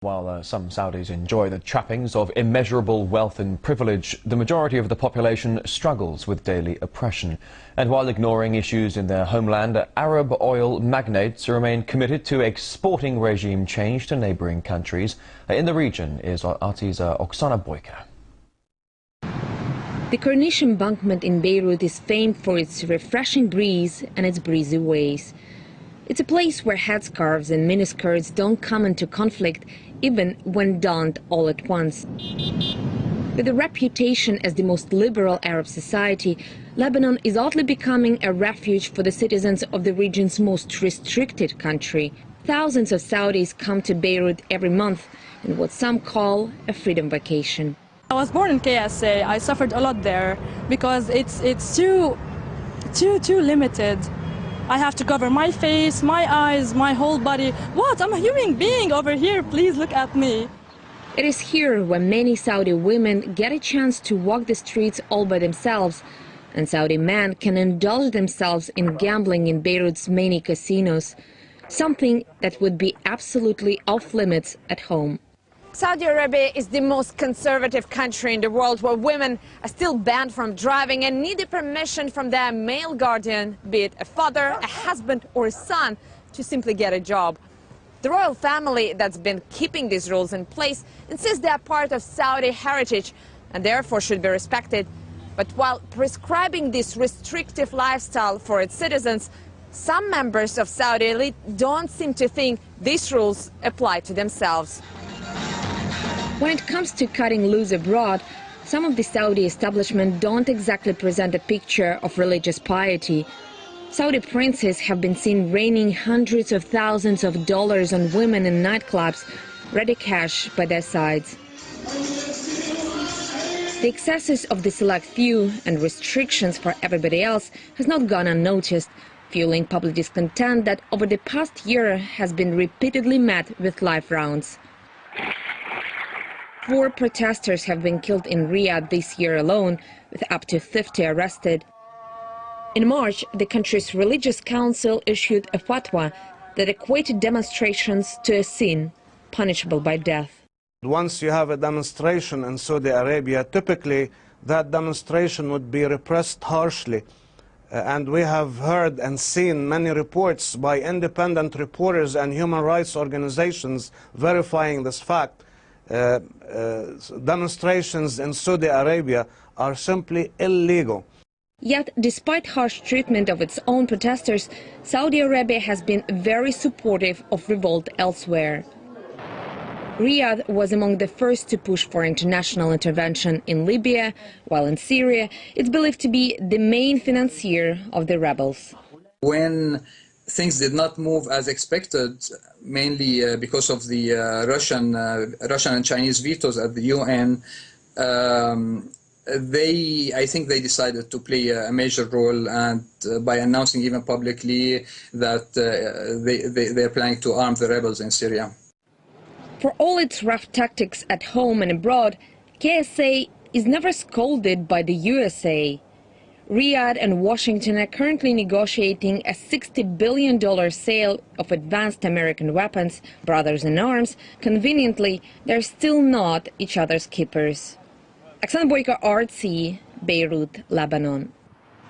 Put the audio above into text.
While some Saudis enjoy the trappings of immeasurable wealth and privilege, the majority of the population struggles with daily oppression. And while ignoring issues in their homeland, Arab oil magnates remain committed to exporting regime change to neighboring countries. In the region is RT's Oksana Boyka. The Corniche embankment in Beirut is famed for its refreshing breeze and its breezy ways. It's a place where headscarves and miniskirts don't come into conflict, even when donned all at once. With a reputation as the most liberal Arab society, Lebanon is oddly becoming a refuge for the citizens of the region's most restricted country. Thousands of Saudis come to Beirut every month in what some call a freedom vacation. I was born in KSA. I suffered a lot there because it's too limited. I have to cover my face, my eyes, my whole body. What? I'm a human being over here. Please look at me. It is here where many Saudi women get a chance to walk the streets all by themselves, and Saudi men can indulge themselves in gambling in Beirut's many casinos, something that would be absolutely off limits at home. Saudi Arabia is the most conservative country in the world where women are still banned from driving and need the permission from their male guardian, be it a father, a husband or a son, to simply get a job. The royal family that's been keeping these rules in place insists they are part of Saudi heritage and therefore should be respected. But while prescribing this restrictive lifestyle for its citizens, some members of Saudi elite don't seem to think these rules apply to themselves. When it comes to cutting loose abroad, some of the Saudi establishment don't exactly present a picture of religious piety. Saudi princes have been seen raining hundreds of thousands of dollars on women in nightclubs, ready cash by their sides. The excesses of the select few and restrictions for everybody else has not gone unnoticed, fueling public discontent that over the past year has been repeatedly met with live rounds. 4 protesters have been killed in Riyadh this year alone, with up to 50 arrested. In March, the country's religious council issued a fatwa that equated demonstrations to a sin, punishable by death. Once you have a demonstration in Saudi Arabia, typically that demonstration would be repressed harshly. And we have heard and seen many reports by independent reporters and human rights organizations verifying this fact. Demonstrations in Saudi Arabia are simply illegal. Yet, despite harsh treatment of its own protesters, Saudi Arabia has been very supportive of revolt elsewhere. Riyadh was among the first to push for international intervention in Libya, while in Syria it's believed to be the main financier of the rebels. When things did not move as expected, mainly because of the Russian and Chinese vetoes at the UN, I think they decided to play a major role, and by announcing even publicly that they're planning to arm the rebels in Syria. For all its rough tactics at home and abroad, KSA is never scolded by the USA. Riyadh and Washington are currently negotiating a $60 billion sale of advanced American weapons, brothers in arms. Conveniently, they're still not each other's keepers. Oksana Boyka, RT, Beirut, Lebanon.